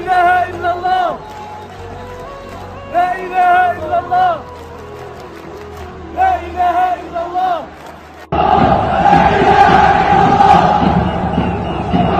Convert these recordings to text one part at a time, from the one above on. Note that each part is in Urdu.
إله إلا الله لا إله إلا الله لا إله إلا الله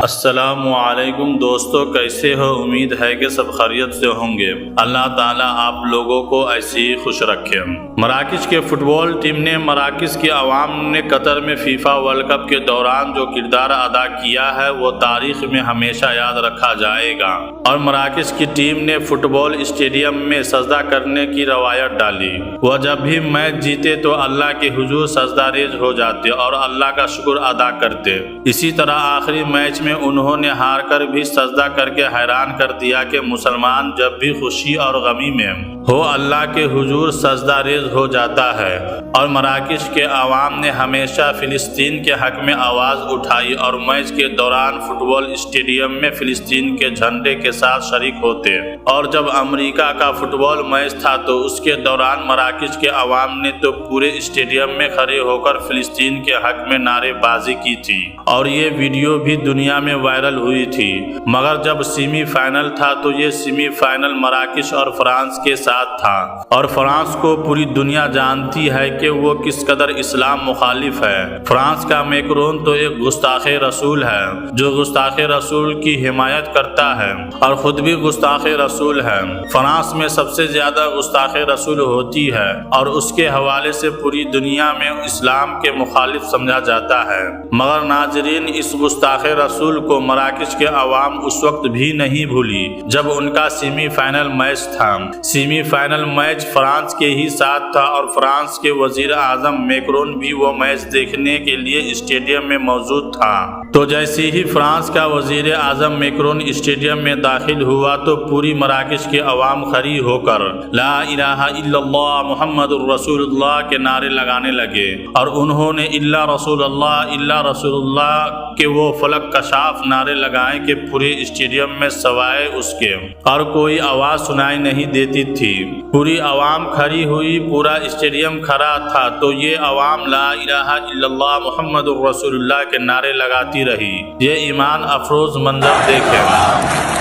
السلام علیکم دوستو، کیسے ہو؟ امید ہے کہ سب خیریت سے ہوں گے۔ اللہ تعالیٰ آپ لوگوں کو ایسے ہی خوش رکھے۔ مراکش کے فٹ بال ٹیم نے مراکش کی عوام نے قطر میں فیفا ورلڈ کپ کے دوران جو کردار ادا کیا ہے وہ تاریخ میں ہمیشہ یاد رکھا جائے گا، اور مراکش کی ٹیم نے فٹ بال اسٹیڈیم میں سجدہ کرنے کی روایت ڈالی۔ وہ جب بھی میچ جیتے تو اللہ کے حضور سجدہ ریز ہو جاتے اور اللہ کا شکر ادا کرتے۔ اسی طرح آخری میچ میں انہوں نے ہار کر بھی سجدہ کر کے حیران کر دیا کہ مسلمان جب بھی خوشی اور غمی میں ہو اللہ کے حضور سجدہ ریز ہو جاتا ہے۔ اور مراکش کے عوام نے ہمیشہ فلسطین کے حق میں آواز اٹھائی اور میچ کے دوران فٹ بال اسٹیڈیم میں فلسطین کے جھنڈے کے ساتھ شریک ہوتے۔ اور جب امریکہ کا فٹ بال میچ تھا تو اس کے دوران مراکش کے عوام نے تو پورے اسٹیڈیم میں کھڑے ہو کر فلسطین کے حق میں نعرے بازی کی تھی، اور یہ ویڈیو بھی دنیا میں وائرل ہوئی تھی۔ مگر جب سیمی فائنل تھا تو یہ سیمی فائنل مراکش اور فرانس کے ساتھ تھا، اور فرانس کو پوری دنیا جانتی ہے کہ وہ کس قدر اسلام مخالف ہے۔ فرانس کا میکرون تو ایک گستاخ رسول ہے جو گستاخ رسول کی حمایت کرتا ہے اور خود بھی گستاخ رسول ہے۔ فرانس میں سب سے زیادہ گستاخ رسول ہوتی ہے اور اس کے حوالے سے پوری دنیا میں اسلام کے مخالف سمجھا جاتا ہے۔ مگر ناظرین، اس گستاخ رسول کو مراکش کے عوام اس وقت بھی نہیں بھولی جب ان کا سیمی فائنل میچ تھا۔ سیمی فائنل میچ فرانس کے ہی ساتھ تھا اور فرانس کے وزیر اعظم میکرون بھی وہ میچ دیکھنے کے لیے اسٹیڈیم میں موجود تھا۔ تو جیسے ہی فرانس کا وزیر اعظم میکرون اسٹیڈیم میں داخل ہوا تو پوری مراکش کے عوام کھڑی ہو کر لا الہ الا اللہ محمد الرسول اللہ کے نعرے لگانے لگے، اور انہوں نے الا رسول اللہ کے وہ فلک کشاف نعرے لگائے کہ پورے اسٹیڈیم میں سوائے اس کے اور کوئی آواز سنائی نہیں دیتی تھی۔ پوری عوام کھڑی ہوئی، پورا اسٹیڈیم کھڑا تھا، تو یہ عوام لا الہ الا اللہ محمد الرسول اللہ کے نعرے لگاتی رہی۔ یہ ایمان افروز منظر دیکھیں۔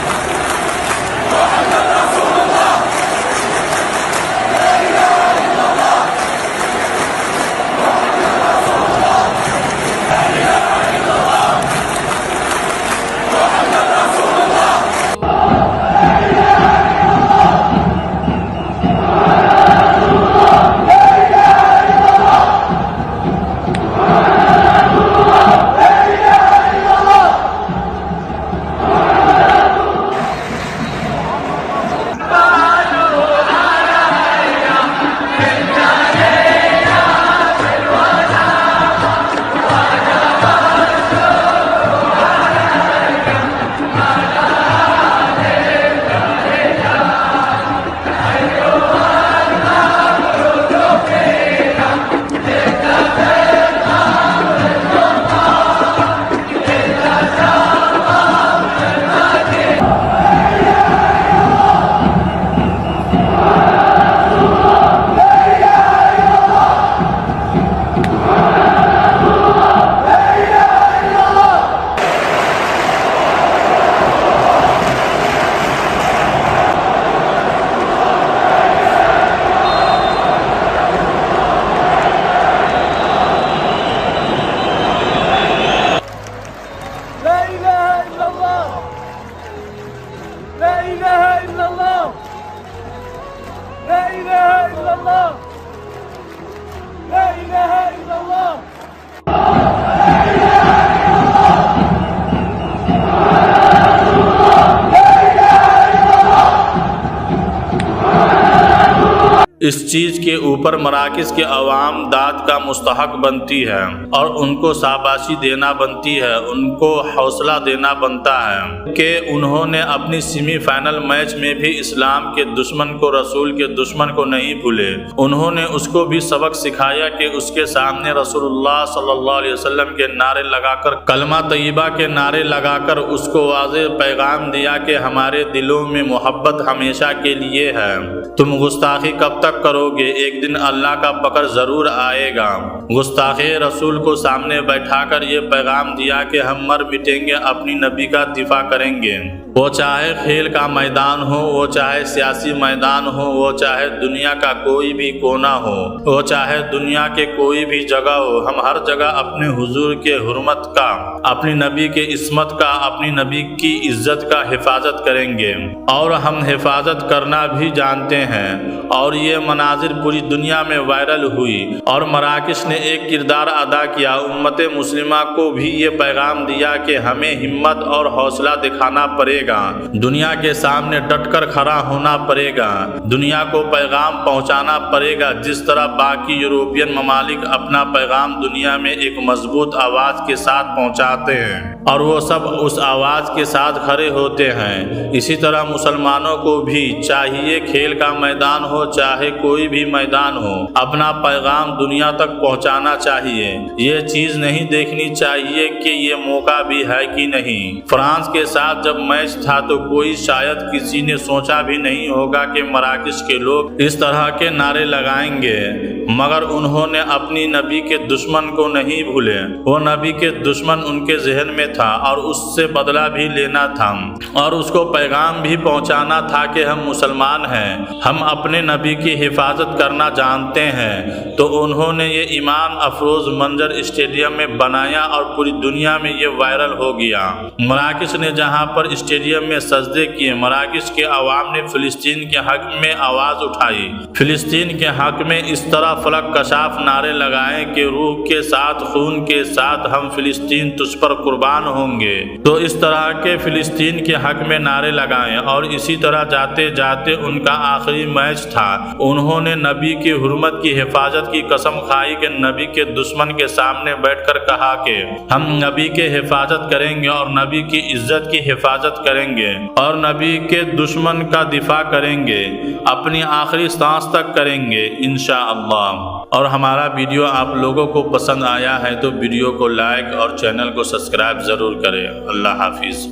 اس چیز کے اوپر مراکش کے عوام داد کا مستحق بنتی ہے اور ان کو شاباشی دینا بنتی ہے، ان کو حوصلہ دینا بنتا ہے کہ انہوں نے اپنی سیمی فائنل میچ میں بھی اسلام کے دشمن کو، رسول کے دشمن کو نہیں بھولے۔ انہوں نے اس کو بھی سبق سکھایا کہ اس کے سامنے رسول اللہ صلی اللہ علیہ وسلم کے نعرے لگا کر، کلمہ طیبہ کے نعرے لگا کر اس کو واضح پیغام دیا کہ ہمارے دلوں میں محبت ہمیشہ کے لیے ہے۔ تم گستاخی کب تک شک کرو گے ایک دن اللہ کا پکڑ ضرور آئے گا۔ گستاخ رسول کو سامنے بیٹھا کر یہ پیغام دیا کہ ہم مر مٹیں گے، اپنی نبی کا دفاع کریں گے، وہ چاہے کھیل کا میدان ہو، وہ چاہے سیاسی میدان ہو، وہ چاہے دنیا کا کوئی بھی کونا ہو، وہ چاہے دنیا کے کوئی بھی جگہ ہو، ہم ہر جگہ اپنے حضور کے حرمت کا، اپنی نبی کے عصمت کا، اپنی نبی کی عزت کا حفاظت کریں گے، اور ہم حفاظت کرنا بھی جانتے ہیں۔ اور یہ مناظر پوری دنیا میں وائرل ہوئی اور مراکش نے ایک کردار ادا کیا، امت مسلمہ کو بھی یہ پیغام دیا کہ ہمیں ہمت اور حوصلہ دکھانا پڑے گا، دنیا کے سامنے ڈٹ کر کھڑا ہونا پڑے گا، دنیا کو پیغام پہنچانا پڑے گا جس طرح باقی یورپین ممالک اپنا پیغام دنیا میں ایک مضبوط آواز کے ساتھ پہنچاتے ہیں اور وہ سب اس آواز کے ساتھ کھڑے ہوتے ہیں۔ اسی طرح مسلمانوں کو بھی چاہیے، کھیل کا میدان ہو چاہے کوئی بھی میدان ہو، اپنا پیغام دنیا تک پہنچانا چاہیے۔ یہ چیز نہیں دیکھنی چاہیے کہ یہ موقع بھی ہے کہ نہیں۔ فرانس کے ساتھ جب میچ تھا تو کوئی شاید کسی نے سوچا بھی نہیں ہوگا کہ مراکش کے لوگ اس طرح کے نعرے لگائیں گے، مگر انہوں نے اپنی نبی کے دشمن کو نہیں بھولے۔ وہ نبی کے دشمن ان کے ذہن میں تھا اور اس سے بدلہ بھی لینا تھا اور اس کو پیغام بھی پہنچانا تھا کہ ہم مسلمان ہیں، ہم اپنے نبی کی حفاظت کرنا جانتے ہیں۔ تو انہوں نے یہ ایمان افروز منظر اسٹیڈیم میں بنایا اور پوری دنیا میں یہ وائرل ہو گیا۔ مراکش نے جہاں پر اسٹیڈیم میں سجدے کیے، مراکش کے عوام نے فلسطین کے حق میں آواز اٹھائی، فلسطین کے حق میں اس طرح فلک کشاف نعرے لگائے کہ روح کے ساتھ خون کے ساتھ ہم فلسطین تجھ پر قربان ہوں گے۔ تو اس طرح کے فلسطین کے حق میں نعرے لگائے اور اسی طرح جاتے جاتے ان کا آخری میچ تھا، انہوں نے نبی کی حرمت کی حفاظت کی قسم کھائی کہ نبی کے دشمن کے سامنے بیٹھ کر کہا کہ ہم نبی کے حفاظت کریں گے اور نبی کی عزت کی حفاظت کریں گے اور نبی کے دشمن کا دفاع کریں گے، اپنی آخری سانس تک کریں گے انشاءاللہ۔ اور ہمارا ویڈیو آپ لوگوں کو پسند آیا ہے تو ویڈیو کو لائک اور چینل کو سبسکرائب ضرور کریں۔ اللہ حافظ۔